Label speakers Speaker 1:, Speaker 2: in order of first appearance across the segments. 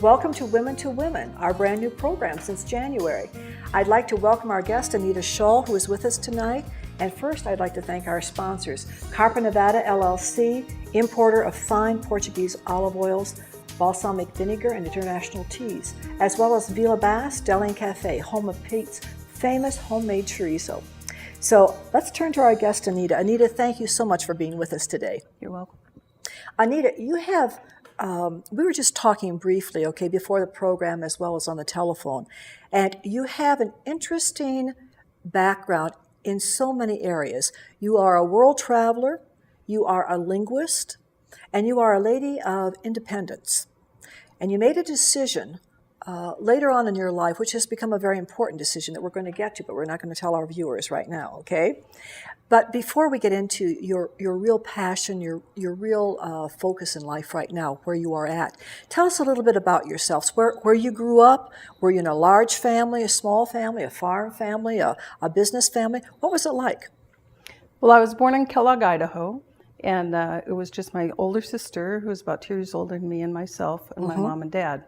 Speaker 1: Welcome to Women, our brand new program since January. I'd like to welcome our guest, Anita Shaul, who is with us tonight. And first, I'd like to thank our sponsors, Carpa Nevada LLC, importer of fine Portuguese olive oils, balsamic vinegar, and international teas, as well as Vila Bass Deli and Cafe, home of Pete's famous homemade chorizo. So let's turn to our guest, Anita. Anita, thank you so much for being with us today.
Speaker 2: You're welcome.
Speaker 1: Anita, you have, we were just talking briefly, before the program as well as on the telephone, and you have an interesting background in so many areas. You are a world traveler, you are a linguist, and you are a lady of independence. And you made a decision later on in your life, which has become a very important decision that we're going to get to, but we're not going to tell our viewers right now, okay? But before we get into your real passion, your real focus in life right now, where you are at, tell us a little bit about yourselves, where you grew up. Were you in a large family, a small family, a farm family, a business family? What was it like?
Speaker 2: Well, I was born in Kellogg, Idaho, and it was just my older sister, who was about 2 years older than me, and myself, and my mom and dad.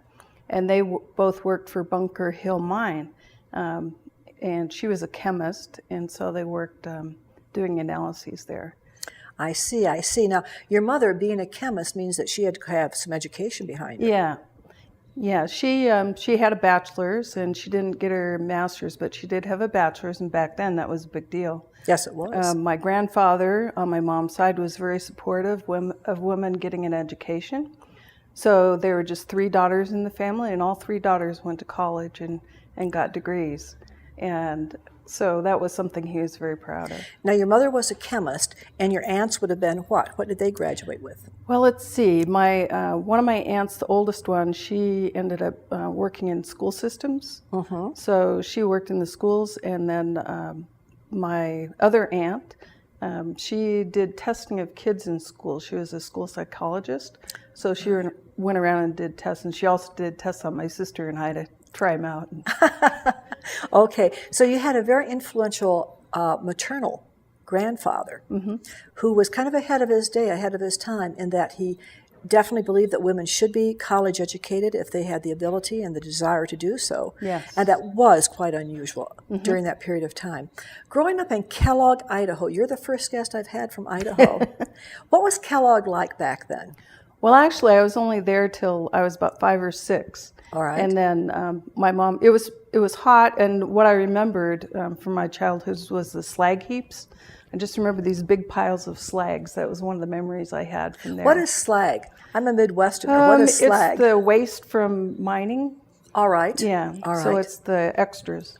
Speaker 2: And they both worked for Bunker Hill Mine, and she was a chemist, and so they worked doing analyses there.
Speaker 1: I see. Now, your mother, being a chemist, means that she had to have some education behind her.
Speaker 2: Yeah. She had a bachelor's, and she didn't get her master's, but she did have a bachelor's, and back then that was a big deal.
Speaker 1: Yes, it was.
Speaker 2: My grandfather, on my mom's side, was very supportive of women getting an education. So there were just 3 daughters in the family, and all 3 daughters went to college and got degrees. And so that was something he was very proud of.
Speaker 1: Now, your mother was a chemist, and your aunts would have been what? What did they graduate with?
Speaker 2: Well, let's see. One of my aunts, the oldest one, she ended up working in school systems. Mm-hmm. So she worked in the schools, and then my other aunt, she did testing of kids in school. She was a school psychologist. So she went around and did tests, and she also did tests on my sister and I to try them out.
Speaker 1: Okay, so you had a very influential maternal grandfather who was kind of ahead of his day, ahead of his time, in that he definitely believed that women should be college educated if they had the ability and the desire to do so.
Speaker 2: Yes.
Speaker 1: And that was quite unusual during that period of time. Growing up in Kellogg, Idaho, you're the first guest I've had from Idaho. What was Kellogg like back then?
Speaker 2: Well, actually, I was only there till I was about 5 or 6.
Speaker 1: All right.
Speaker 2: And then my mom, it was hot, and what I remembered from my childhood was the slag heaps. I just remember these big piles of slags. That was one of the memories I had from there.
Speaker 1: What is slag? I'm a Midwesterner. What is slag?
Speaker 2: It's the waste from mining.
Speaker 1: All right.
Speaker 2: Yeah.
Speaker 1: All right.
Speaker 2: So it's the extras.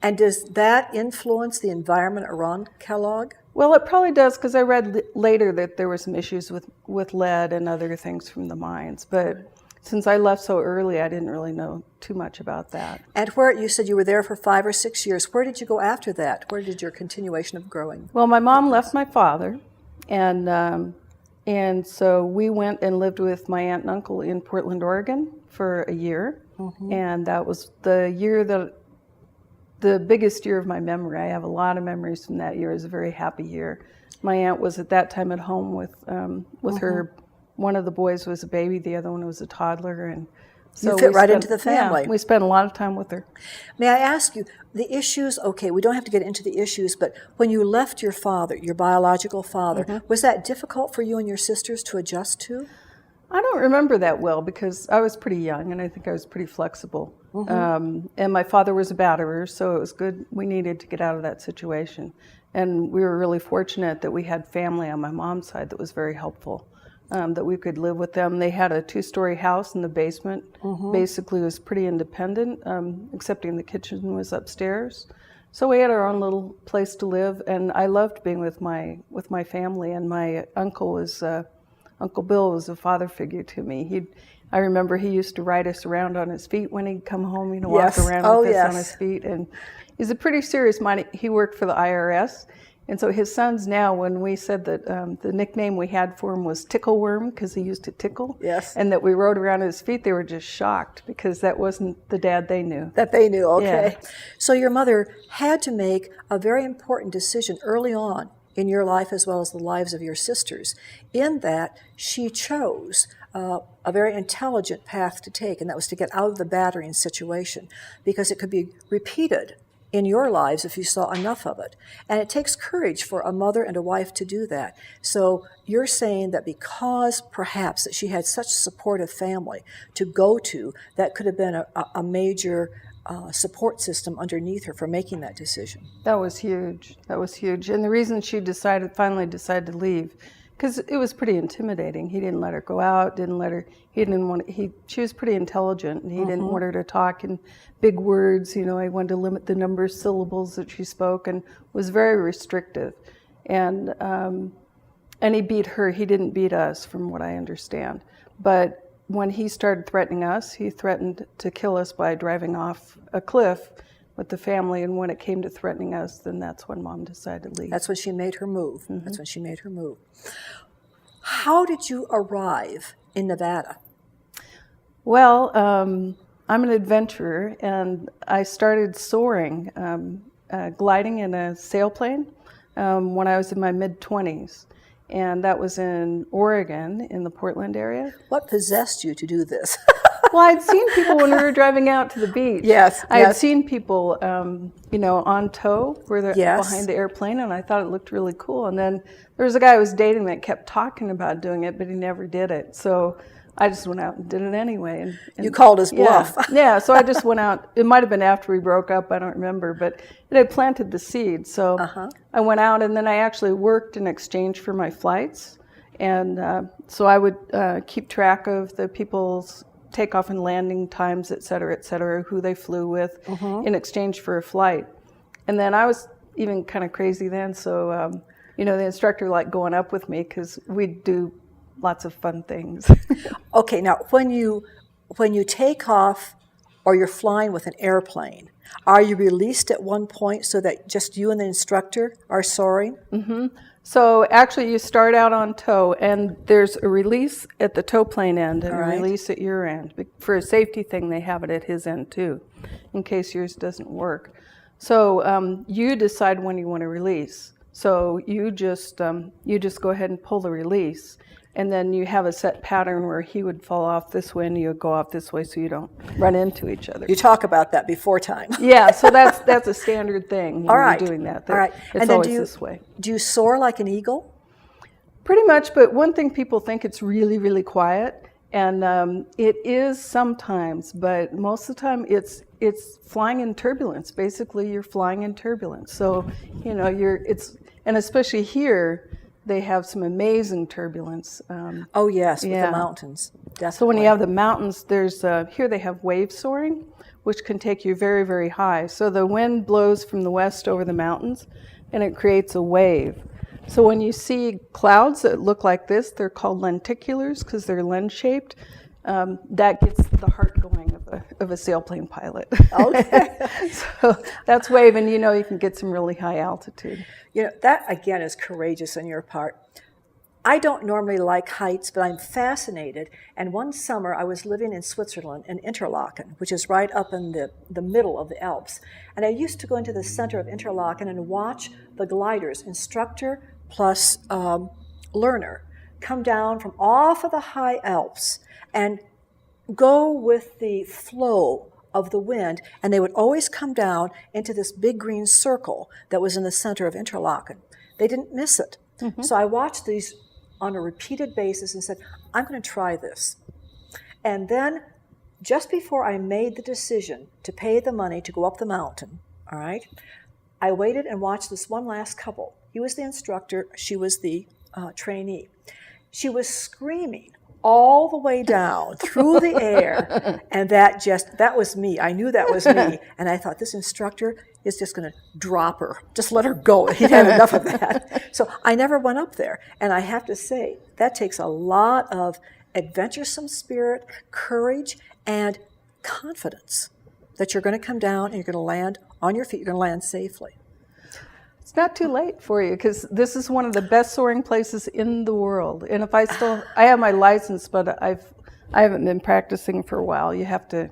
Speaker 1: And does that influence the environment around Kellogg?
Speaker 2: Well, it probably does, because I read later that there were some issues with lead and other things from the mines. But since I left so early, I didn't really know too much about that.
Speaker 1: And where, you said you were there for 5 or 6 years. Where did you go after that? Where did your continuation of growing?
Speaker 2: Well, my mom left my father, and so we went and lived with my aunt and uncle in Portland, Oregon for a year. Mm-hmm. And that was the biggest year of my memory. I have a lot of memories from that year. It was a very happy year. My aunt was at that time at home with her. One of the boys was a baby, the other one was a toddler, and so
Speaker 1: you fit right into the family.
Speaker 2: Yeah, we spent a lot of time with her.
Speaker 1: May I ask you, the issues, okay, we don't have to get into the issues, but when you left your father, your biological father, was that difficult for you and your sisters to adjust to?
Speaker 2: I don't remember that well, because I was pretty young, and I think I was pretty flexible. And my father was a batterer, so it was good. We needed to get out of that situation. And we were really fortunate that we had family on my mom's side that was very helpful, that we could live with them. They had a 2-story house in the basement. Basically, it was pretty independent, excepting the kitchen was upstairs. So we had our own little place to live, and I loved being with my family. And my uncle was Uncle Bill was a father figure to me. I remember he used to ride us around on his feet when he'd come home, walk around with us on his feet. And he's a pretty serious mind. He worked for the IRS. And so his sons now, when we said that the nickname we had for him was Tickleworm, because he used to tickle, and that we rode around his feet, they were just shocked, because that wasn't the dad they knew.
Speaker 1: That they knew, okay.
Speaker 2: Yeah.
Speaker 1: So your mother had to make a very important decision early on in your life as well as the lives of your sisters, in that she chose a very intelligent path to take, and that was to get out of the battering situation, because it could be repeated in your lives if you saw enough of it. And it takes courage for a mother and a wife to do that. So you're saying that because perhaps that she had such a supportive family to go to, that could have been a major support system underneath her for making that decision.
Speaker 2: That was huge. That was huge. And the reason she finally decided to leave, because it was pretty intimidating. He didn't let her go out, she was pretty intelligent, and he didn't want her to talk in big words. He wanted to limit the number of syllables that she spoke, and was very restrictive. And he beat her. He didn't beat us, from what I understand. But when he started threatening us, he threatened to kill us by driving off a cliff with the family. And when it came to threatening us, then that's when Mom decided to leave.
Speaker 1: That's when she made her move. That's when she made her move. How did you arrive in Nevada?
Speaker 2: Well, I'm an adventurer, and I started soaring, gliding in a sailplane when I was in my mid-20s. And that was in Oregon, in the Portland area.
Speaker 1: What possessed you to do this?
Speaker 2: Well, I'd seen people when we were driving out to the beach.
Speaker 1: Yes.
Speaker 2: I had seen people, on tow, where they're behind the airplane, and I thought it looked really cool. And then there was a guy I was dating that kept talking about doing it, but he never did it. So I just went out and did it anyway. And
Speaker 1: you called his bluff.
Speaker 2: Yeah, so I just went out. It might have been after we broke up, I don't remember, but it had planted the seed. So I went out, and then I actually worked in exchange for my flights. And so I would keep track of the people's takeoff and landing times, et cetera, who they flew with in exchange for a flight. And then I was even kind of crazy then, so the instructor liked going up with me because we'd do lots of fun things.
Speaker 1: Okay, now when you take off or you're flying with an airplane, are you released at one point so that just you and the instructor are soaring?
Speaker 2: So actually you start out on tow, and there's a release at the tow plane end and a release at your end. For a safety thing, they have it at his end too, in case yours doesn't work. So you decide when you want to release. So you just go ahead and pull the release, and then you have a set pattern where he would fall off this way and you would go off this way, so you don't run into each other.
Speaker 1: You talk about that before time.
Speaker 2: Yeah, so that's a standard thing.
Speaker 1: All right.
Speaker 2: Doing that.
Speaker 1: All right.
Speaker 2: It's
Speaker 1: and then
Speaker 2: always this way.
Speaker 1: Do you soar like an eagle?
Speaker 2: Pretty much, but one thing people think it's really, really quiet, and it is sometimes, but most of the time it's flying in turbulence. Basically, you're flying in turbulence. So, and especially here, they have some amazing turbulence.
Speaker 1: Oh yes, with the mountains. Definitely.
Speaker 2: So when you have the mountains, there's here they have wave soaring, which can take you very, very high. So the wind blows from the west over the mountains, and it creates a wave. So when you see clouds that look like this, they're called lenticulars because they're lens-shaped. That gets the heart going of a sailplane pilot.
Speaker 1: Okay.
Speaker 2: So that's wave, and you can get some really high altitude.
Speaker 1: That again is courageous on your part. I don't normally like heights, but I'm fascinated. And one summer I was living in Switzerland, in Interlaken, which is right up in the middle of the Alps. And I used to go into the center of Interlaken and watch the gliders, instructor plus learner, come down from off of the high Alps and go with the flow of the wind, and they would always come down into this big green circle that was in the center of Interlaken. They didn't miss it. So I watched these on a repeated basis and said, I'm going to try this. And then just before I made the decision to pay the money to go up the mountain, all right, I waited and watched this one last couple. He was the instructor, she was the trainee. She was screaming all the way down through the air, and that was me. I knew that was me, and I thought, this instructor is just going to drop her. Just let her go. He'd had enough of that. So I never went up there, and I have to say, that takes a lot of adventuresome spirit, courage, and confidence that you're going to come down and you're going to land on your feet, you're going to land safely.
Speaker 2: It's not too late for you, because this is one of the best soaring places in the world. And I have my license, but I haven't been practicing for a while. You have to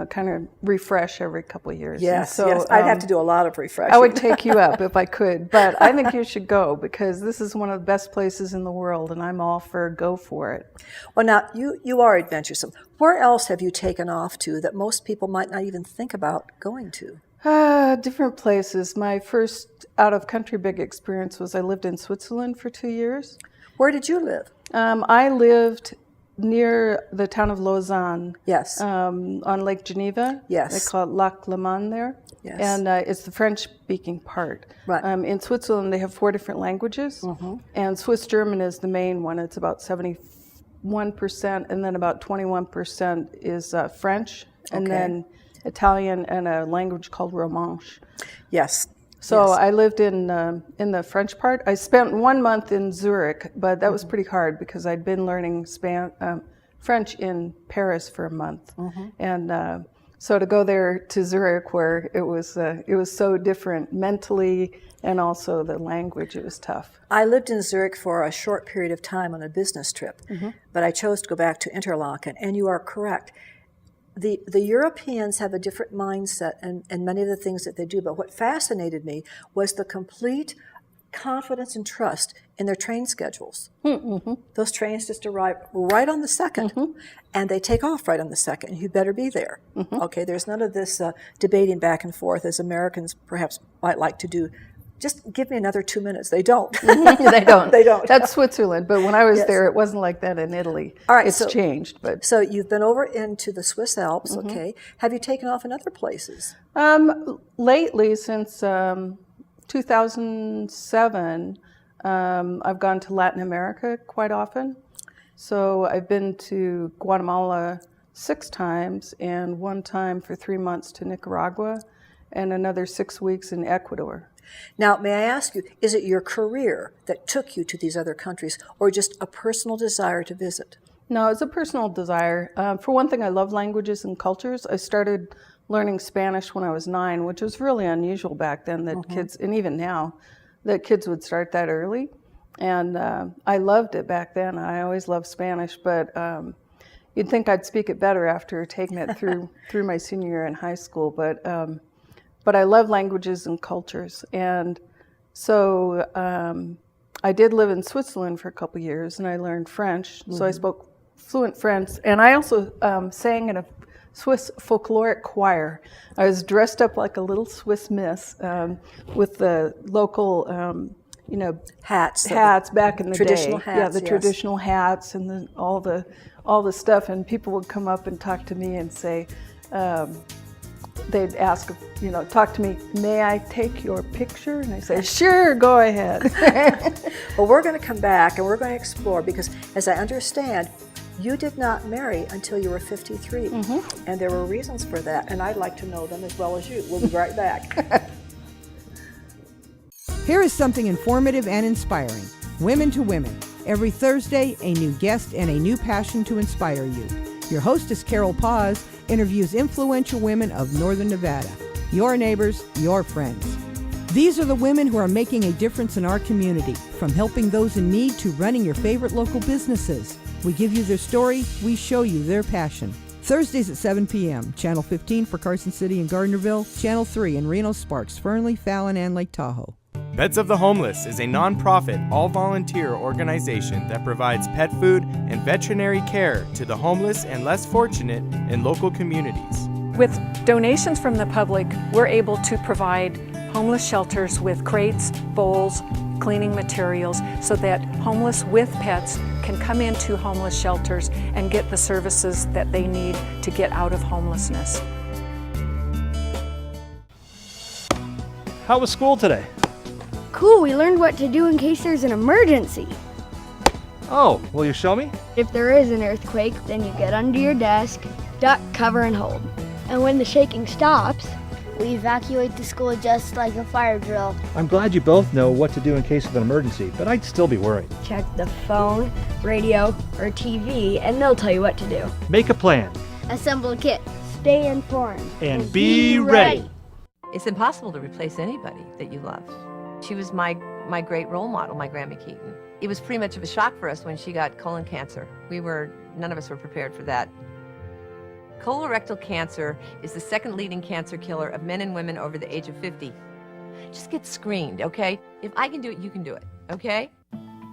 Speaker 2: kind of refresh every couple of years.
Speaker 1: Yes,
Speaker 2: and so,
Speaker 1: yes. I'd have to do a lot of refreshing.
Speaker 2: I would take you up if I could, but I think you should go because this is one of the best places in the world, and I'm all for go for it.
Speaker 1: Well, now, you are adventuresome. Where else have you taken off to that most people might not even think about going to?
Speaker 2: Different places. My first out-of-country big experience was I lived in Switzerland for 2 years.
Speaker 1: Where did you live?
Speaker 2: I lived near the town of Lausanne.
Speaker 1: Yes.
Speaker 2: On Lake Geneva.
Speaker 1: Yes.
Speaker 2: They call it Lac Léman there.
Speaker 1: Yes.
Speaker 2: And it's the French-speaking part.
Speaker 1: Right.
Speaker 2: In Switzerland, they have 4 different languages. And Swiss German is the main one. It's about 71%, and then about 21% is French, and then Italian, and a language called Romanche.
Speaker 1: Yes.
Speaker 2: So
Speaker 1: yes.
Speaker 2: I lived in the French part. I spent 1 month in Zurich, but that was pretty hard because I'd been learning French in Paris for a month, and so to go there to Zurich, where it was so different mentally and also the language, it was tough.
Speaker 1: I lived in Zurich for a short period of time on a business trip, but I chose to go back to Interlaken, and you are correct. The Europeans have a different mindset and many of the things that they do, but what fascinated me was the complete confidence and trust in their train schedules. Those trains just arrive right on the second, and they take off right on the second. You better be there. Okay, there's none of this debating back and forth as Americans perhaps might like to do. Just give me another 2 minutes. They don't.
Speaker 2: They don't.
Speaker 1: They don't.
Speaker 2: That's Switzerland. But when I was there, it wasn't like that in Italy.
Speaker 1: All right,
Speaker 2: it's changed. But
Speaker 1: so you've been over into the Swiss Alps, okay? Have you taken off in other places?
Speaker 2: Lately, since 2007, I've gone to Latin America quite often. So I've been to Guatemala 6 times, and 1 time for 3 months to Nicaragua, and another 6 weeks in Ecuador.
Speaker 1: Now, may I ask you, is it your career that took you to these other countries, or just a personal desire to visit?
Speaker 2: No, it's a personal desire. For one thing, I love languages and cultures. I started learning Spanish when I was 9, which was really unusual back then that kids, and even now, that kids would start that early. And I loved it back then. I always loved Spanish, but you'd think I'd speak it better after taking it through my senior year in high school. But I love languages and cultures. And so I did live in Switzerland for a couple years, and I learned French. So I spoke fluent French. And I also sang in a Swiss folkloric choir. I was dressed up like a little Swiss miss with the local, hats back in the
Speaker 1: traditional
Speaker 2: day.
Speaker 1: Hats,
Speaker 2: yeah, the
Speaker 1: yes.
Speaker 2: traditional hats and all the stuff. And people would come up and talk to me and say, they'd ask, talk to me, may I take your picture? And I say, sure, go ahead.
Speaker 1: Well, we're going to come back and we're going to explore, because as I understand, you did not marry until you were 53. And there were reasons for that, and I'd like to know them as well as you. We'll be right back.
Speaker 3: Here is something informative and inspiring. Women to Women. Every Thursday, a new guest and a new passion to inspire you. Your hostess, Carol Paz, interviews influential women of Northern Nevada. Your neighbors, your friends. These are the women who are making a difference in our community, from helping those in need to running your favorite local businesses. We give you their story, we show you their passion. Thursdays at 7 p.m., Channel 15 for Carson City and Gardnerville, Channel 3 in Reno, Sparks, Fernley, Fallon, and Lake Tahoe.
Speaker 4: Pets of the Homeless is a non-profit, all-volunteer organization that provides pet food and veterinary care to the homeless and less fortunate in local communities.
Speaker 5: With donations from the public, we're able to provide homeless shelters with crates, bowls, cleaning materials, so that homeless with pets can come into homeless shelters and get the services that they need to get out of homelessness.
Speaker 6: How was school today?
Speaker 7: Cool, we learned what to do in case there's an emergency.
Speaker 6: Oh, will you show me?
Speaker 7: If there is an earthquake, then you get under your desk, duck, cover, and hold. And when the shaking stops,
Speaker 8: we evacuate the school just like a fire drill.
Speaker 6: I'm glad you both know what to do in case of an emergency, but I'd still be worried.
Speaker 7: Check the phone, radio, or TV, and they'll tell you what to do.
Speaker 6: Make a plan.
Speaker 8: Assemble a kit.
Speaker 7: Stay informed.
Speaker 6: And be ready.
Speaker 9: It's impossible to replace anybody that you love. She was my great role model, my Grandma Keaton. It was pretty much of a shock for us when she got colon cancer. None of us were prepared for that. Colorectal cancer is the second leading cancer killer of men and women over the age of 50. Just get screened, okay? If I can do it, you can do it, okay?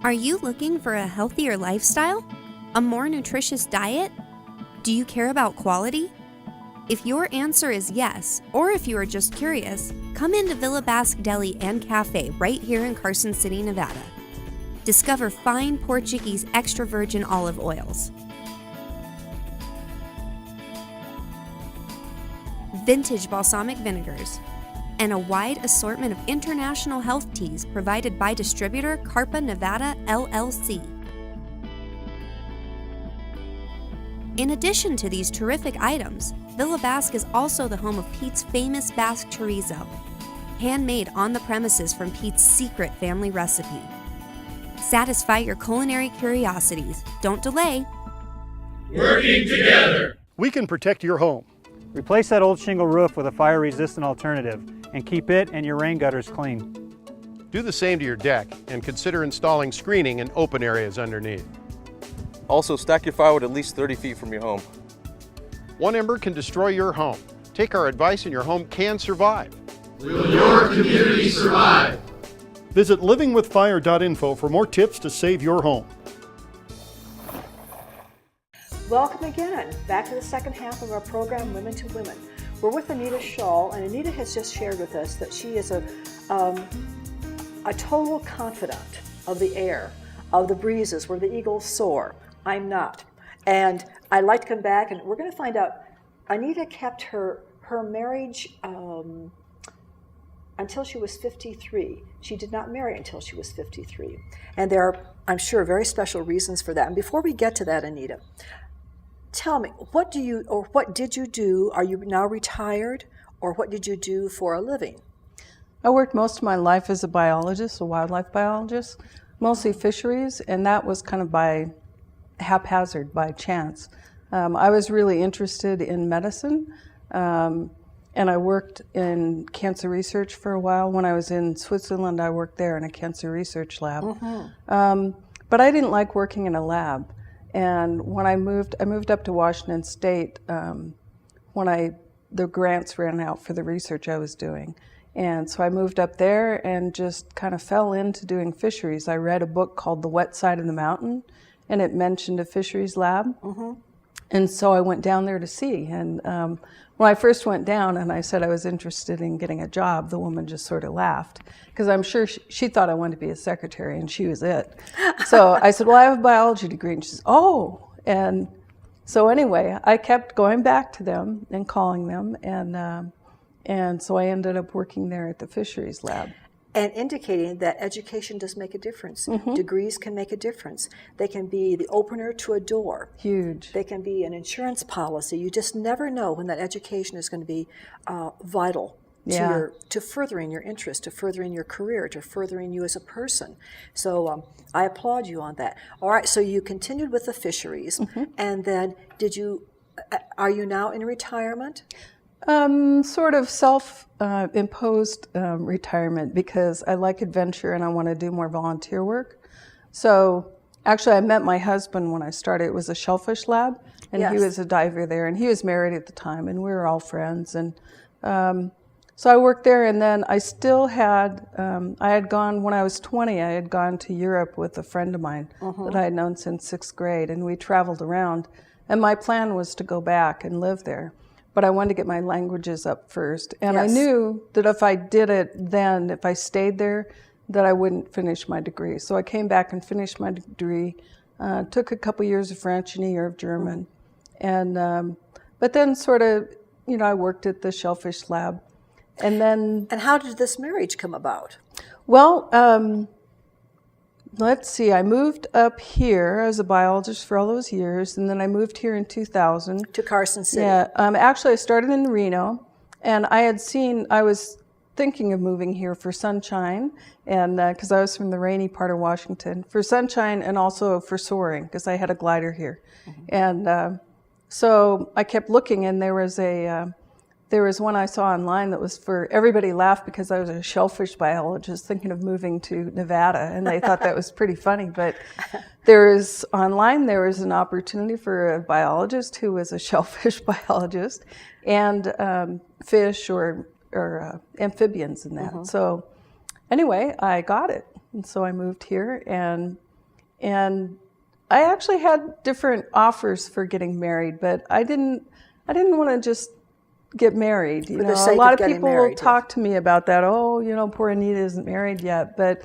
Speaker 10: Are you looking for a healthier lifestyle? A more nutritious diet? Do you care about quality? If your answer is yes, or if you are just curious, come into Villa Basque Deli and Cafe right here in Carson City, Nevada. Discover fine Portuguese extra virgin olive oils, vintage balsamic vinegars, and a wide assortment of international health teas provided by distributor Carpa Nevada LLC. In addition to these terrific items, Villa Basque is also the home of Pete's famous Basque chorizo, handmade on the premises from Pete's secret family recipe. Satisfy your culinary curiosities. Don't delay.
Speaker 11: Working together,
Speaker 6: We can protect your home. Replace that old shingle roof with a fire-resistant alternative and keep it and your rain gutters clean.
Speaker 11: do the same to your deck and consider installing screening in open areas underneath.
Speaker 12: Also, stack your firewood at least 30 feet from your home.
Speaker 11: One ember can destroy your home. Take our advice and your home can survive.
Speaker 13: Will your community survive?
Speaker 6: Visit livingwithfire.info for more tips to save your home.
Speaker 1: Welcome again, back to the second half of our program, Women to Women. We're with Anita Shaul, and Anita has just shared with us that she is a total confidant of the air, of the breezes, where the eagles soar. I'm not. And I'd like to come back, and we're going to find out, Anita kept her marriage until she was 53. She did not marry until she was 53. And there are, I'm sure, very special reasons for that. And before we get to that, Anita, tell me, what did you do? Are you now retired, or what did you do for a living?
Speaker 2: I worked most of my life as a biologist, a wildlife biologist, mostly fisheries, and that was kind of by haphazard, by chance. I was really interested in medicine, and I worked in cancer research for a while. When I was in Switzerland, I worked there in a cancer research lab. Mm-hmm. But I didn't like working in a lab. And when I moved up to Washington State when the grants ran out for the research I was doing. And so I moved up there and just kind of fell into doing fisheries. I read a book called The Wet Side of the Mountain, and it mentioned a fisheries lab. Mm-hmm. And so I went down there to see. And when I first went down and I said I was interested in getting a job, the woman just sort of laughed, because I'm sure she thought I wanted to be a secretary, and she was it. So I said, well, I have a biology degree. And she says, oh. And so anyway, I kept going back to them and calling them. And so I ended up working there at the fisheries lab.
Speaker 1: And indicating that education does make a difference. Mm-hmm. Degrees can make a difference. They can be the opener to a door.
Speaker 2: Huge.
Speaker 1: They can be an insurance policy. You just never know when that education is going to be vital to furthering your interest, to furthering your career, to furthering you as a person. So I applaud you on that. All right, so you continued with the fisheries, mm-hmm. and then are you now in retirement?
Speaker 2: Sort of self-imposed retirement, because I like adventure and I want to do more volunteer work. So actually I met my husband when I started. It was a shellfish lab, and yes. He was a diver there, and he was married at the time, and we were all friends. And so I worked there, and then I still had, I had gone, when I was 20, I had gone to Europe with a friend of mine mm-hmm. that I had known since 6th grade, and we traveled around. And my plan was to go back and live there. But I wanted to get my languages up first. And yes. I knew that if I did it then, if I stayed there, that I wouldn't finish my degree. So I came back and finished my degree, took a couple years of French and a year of German. And but then sort of, I worked at the shellfish lab. And then...
Speaker 1: And how did this marriage come about?
Speaker 2: Well, let's see, I moved up here as a biologist for all those years, and then I moved here in 2000.
Speaker 1: To Carson City.
Speaker 2: Yeah, actually I started in Reno, and I was thinking of moving here for sunshine, and because I was from the rainy part of Washington, for sunshine and also for soaring, because I had a glider here. Mm-hmm. And so I kept looking, and there was there was one I saw online that was for, everybody laughed because I was a shellfish biologist thinking of moving to Nevada, and they thought that was pretty funny. But there was an opportunity for a biologist who was a shellfish biologist and fish or amphibians in that. So anyway, I got it. And so I moved here, and I actually had different offers for getting married, but I didn't want to just get married. You know, a lot of people will talk to me about that. Oh, you know, poor Anita isn't married yet. But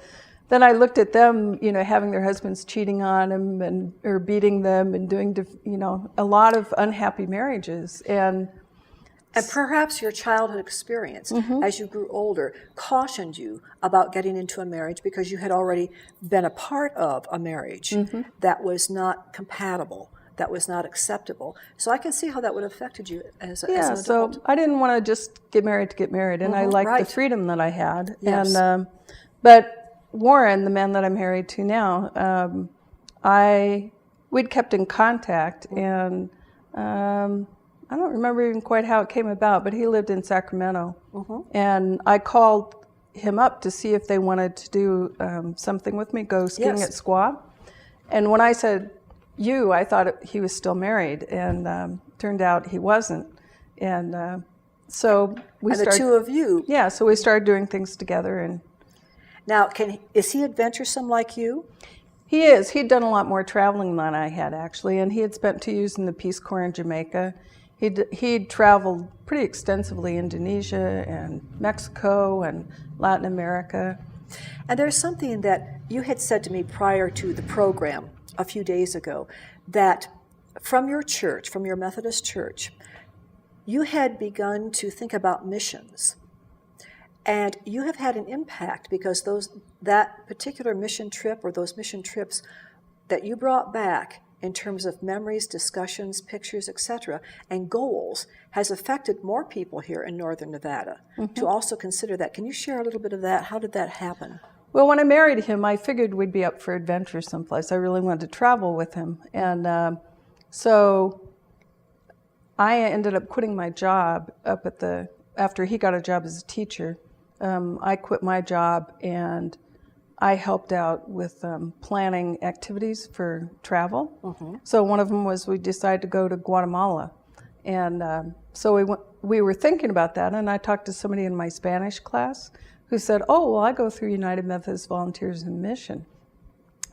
Speaker 2: then I looked at them, you know, having their husbands cheating on them or beating them and doing, you know, a lot of unhappy marriages. And
Speaker 1: perhaps your childhood experience as you grew older cautioned you about getting into a marriage because you had already been a part of a marriage that was not compatible, that was not acceptable. So I can see how that would have affected you as an adult.
Speaker 2: So I didn't want to just get married, and I liked the freedom that I had.
Speaker 1: Yes.
Speaker 2: And but Warren, the man that I'm married to now, we'd kept in contact, and I don't remember even quite how it came about, but he lived in Sacramento, and I called him up to see if they wanted to do something with me, go skiing at Squaw. And when I said I thought he was still married, and turned out he wasn't. And so we started.
Speaker 1: The two of you.
Speaker 2: Yeah, so we started doing things together. And
Speaker 1: now, is he adventuresome like you?
Speaker 2: He is. He'd done a lot more traveling than I had, actually, and he had spent 2 years in the Peace Corps in Jamaica. He'd traveled pretty extensively Indonesia and Mexico and Latin America.
Speaker 1: And there's something that you had said to me prior to the program a few days ago, that from your church, from your Methodist church, you had begun to think about missions. And you have had an impact because that particular mission trip or those mission trips that you brought back in terms of memories, discussions, pictures, etc., and goals has affected more people here in Northern Nevada to also consider that. Can you share a little bit of that? How did that happen?
Speaker 2: Well, when I married him, I figured we'd be up for adventure someplace. I really wanted to travel with him. And so I ended up quitting my job after he got a job as a teacher. I quit my job and I helped out with planning activities for travel. So one of them was we decided to go to Guatemala. And so we were thinking about that, and I talked to somebody in my Spanish class who said, oh, well, I go through United Methodist Volunteers in Mission.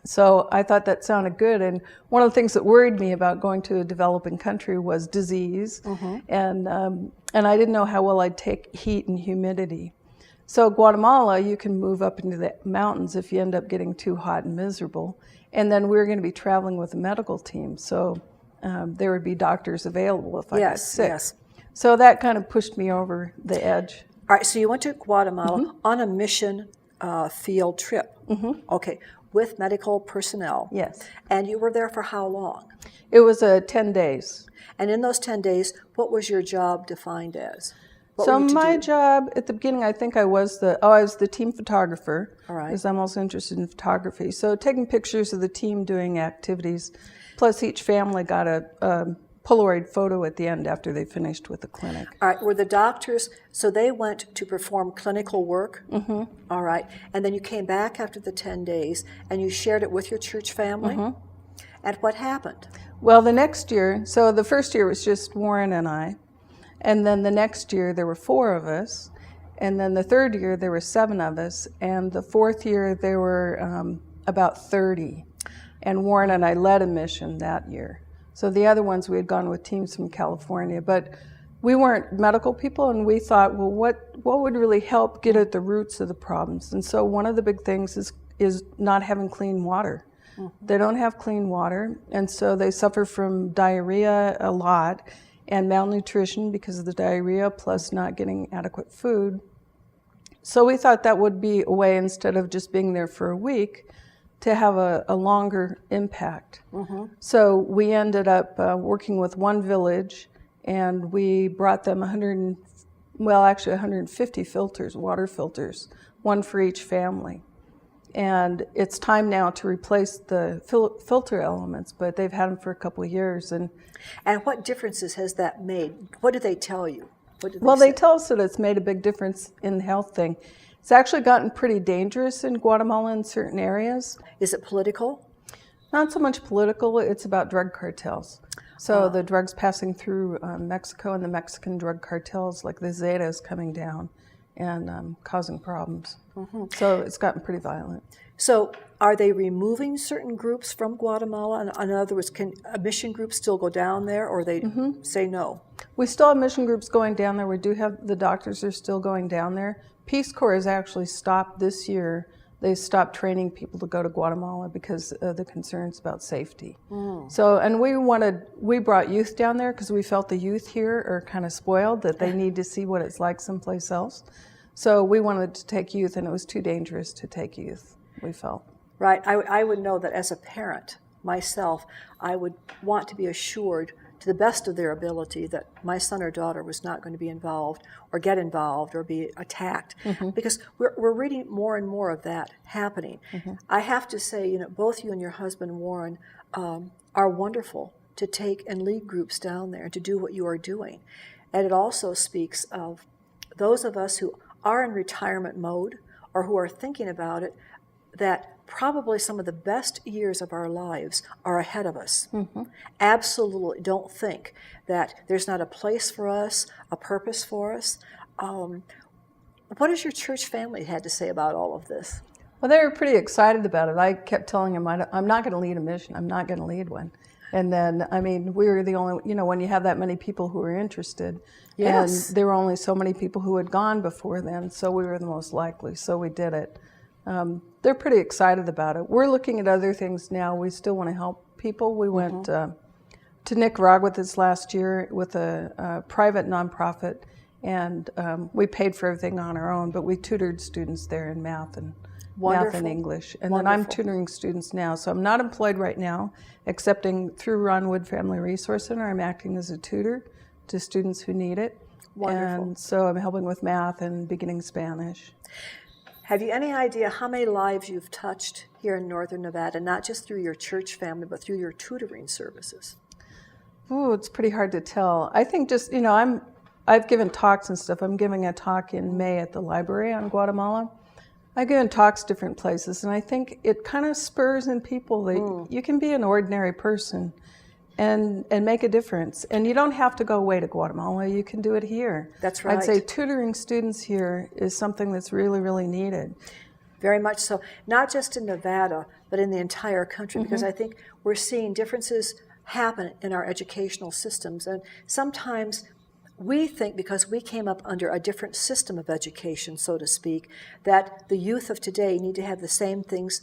Speaker 2: So I thought that sounded good. And one of the things that worried me about going to a developing country was disease. And I didn't know how well I'd take heat and humidity. So Guatemala, you can move up into the mountains if you end up getting too hot and miserable. And then we were going to be traveling with a medical team, so there would be doctors available if I got sick. So that kind of pushed me over the edge.
Speaker 1: All right, so you went to Guatemala on a mission field trip. Okay, with medical personnel.
Speaker 2: Yes.
Speaker 1: And you were there for how long?
Speaker 2: It was 10 days.
Speaker 1: And in those 10 days, what was your job defined as?
Speaker 2: So my job at the beginning, I think I was the team photographer.
Speaker 1: All right.
Speaker 2: Because I'm also interested in photography. So taking pictures of the team doing activities, plus each family got a Polaroid photo at the end after they finished with the clinic.
Speaker 1: All right. Were the doctors, so they went to perform clinical work? All right. And then you came back after the 10 days and you shared it with your church family? And what happened?
Speaker 2: Well, the next year, so the first year was just Warren and I. And then the next year, there were 4 of us. And then the third year, there were 7 of us. And the fourth year, there were about 30. And Warren and I led a mission that year. So the other ones, we had gone with teams from California. But we weren't medical people, and we thought, well, what would really help get at the roots of the problems? And so one of the big things is not having clean water. They don't have clean water, and so they suffer from diarrhea a lot, and malnutrition because of the diarrhea, plus not getting adequate food. So we thought that would be a way, instead of just being there for a week, to have a longer impact. So we ended up working with one village, and we brought them 150 filters, water filters, one for each family. And it's time now to replace the filter elements, but they've had them for a couple of years. And
Speaker 1: what differences has that made? What did they tell you? What did
Speaker 2: Well,
Speaker 1: they
Speaker 2: they tell us that it's made a big difference in the health thing. It's actually gotten pretty dangerous in Guatemala in certain areas.
Speaker 1: Is it political?
Speaker 2: Not so much political, it's about drug cartels. So the drugs passing through Mexico and the Mexican drug cartels, like the Zetas, coming down and causing problems. So it's gotten pretty violent.
Speaker 1: So are they removing certain groups from Guatemala? In other words, can a mission group still go down there, or they say no?
Speaker 2: We still have mission groups going down there. We do have, the doctors are still going down there. Peace Corps has actually stopped this year. They stopped training people to go to Guatemala because of the concerns about safety. So, and we brought youth down there because we felt the youth here are kind of spoiled, that they need to see what it's like someplace else. So we wanted to take youth, and it was too dangerous to take youth, we felt.
Speaker 1: Right. I would know that as a parent myself, I would want to be assured to the best of their ability that my son or daughter was not going to be involved or get involved or be attacked, because we're reading more and more of that happening. I have to say, both you and your husband, Warren, are wonderful to take and lead groups down there to do what you are doing. And it also speaks of those of us who are in retirement mode or who are thinking about it, that probably some of the best years of our lives are ahead of us. Absolutely don't think that there's not a place for us, a purpose for us. What has your church family had to say about all of this?
Speaker 2: Well, they were pretty excited about it. I kept telling them, I'm not going to lead a mission. I'm not going to lead one. And then, we were the only, when you have that many people who are interested,
Speaker 1: Yes.
Speaker 2: and there were only so many people who had gone before then, so we were the most likely, so we did it. They're pretty excited about it. We're looking at other things now. We still want to help people. We went to Nicaragua this last year with a private nonprofit, and we paid for everything on our own, but we tutored students there in math and English. And then I'm tutoring students now. So I'm not employed right now, excepting through Ron Wood Family Resource Center. I'm acting as a tutor to students who need it.
Speaker 1: Wonderful.
Speaker 2: And so I'm helping with math and beginning Spanish.
Speaker 1: Have you any idea how many lives you've touched here in Northern Nevada, not just through your church family, but through your tutoring services?
Speaker 2: Oh, it's pretty hard to tell. I think just, I've given talks and stuff. I'm giving a talk in May at the library on Guatemala. I've given talks different places, and I think it kind of spurs in people that you can be an ordinary person and make a difference. And you don't have to go away to Guatemala. You can do it here.
Speaker 1: That's right.
Speaker 2: I'd say tutoring students here is something that's really, really needed.
Speaker 1: Very much so. Not just in Nevada, but in the entire country, because I think we're seeing differences happen in our educational systems. And sometimes we think, because we came up under a different system of education, so to speak, that the youth of today need to have the same things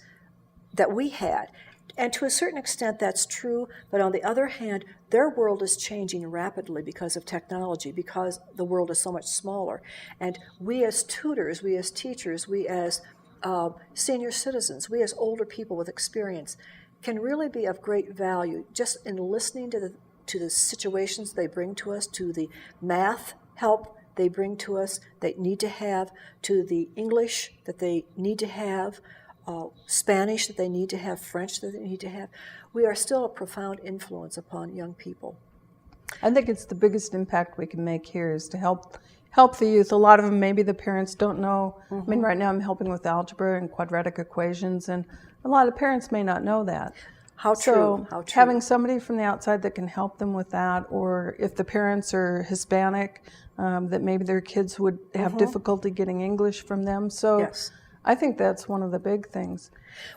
Speaker 1: that we had. And to a certain extent, that's true. But on the other hand, their world is changing rapidly because of technology, because the world is so much smaller. And we as tutors, we as teachers, we as senior citizens, we as older people with experience can really be of great value just in listening to the situations they bring to us, to the math help they bring to us, they need to have, to the English that they need to have, Spanish that they need to have, French that they need to have. We are still a profound influence upon young people.
Speaker 2: I think it's the biggest impact we can make here is to help the youth. A lot of them, maybe the parents don't know. Right now I'm helping with algebra and quadratic equations, and a lot of parents may not know that.
Speaker 1: How true.
Speaker 2: Having somebody from the outside that can help them with that, or if the parents are Hispanic, that maybe their kids would have difficulty getting English from them. So
Speaker 1: yes.
Speaker 2: I think that's one of the big things.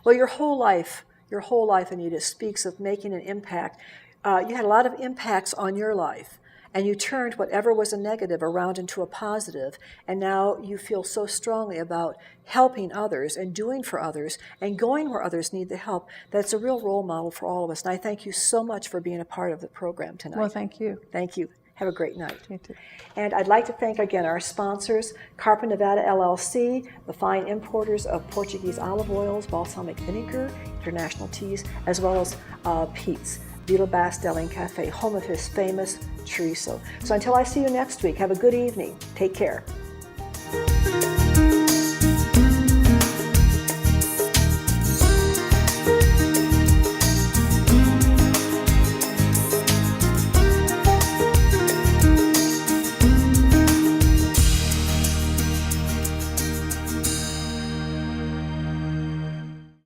Speaker 1: Well, your whole life, Anita, speaks of making an impact. You had a lot of impacts on your life, and you turned whatever was a negative around into a positive, and now you feel so strongly about helping others and doing for others and going where others need the help. That's a real role model for all of us, and I thank you so much for being a part of the program tonight.
Speaker 2: Well, thank you.
Speaker 1: Thank you. Have a great night.
Speaker 2: You too.
Speaker 1: And I'd like to thank again our sponsors, Carpa Nevada LLC, the fine importers of Portuguese olive oils, balsamic vinegar, international teas, as well as Pete's, Villa Bastelling Cafe, home of his famous chorizo. So until I see you next week, have a good evening. Take care.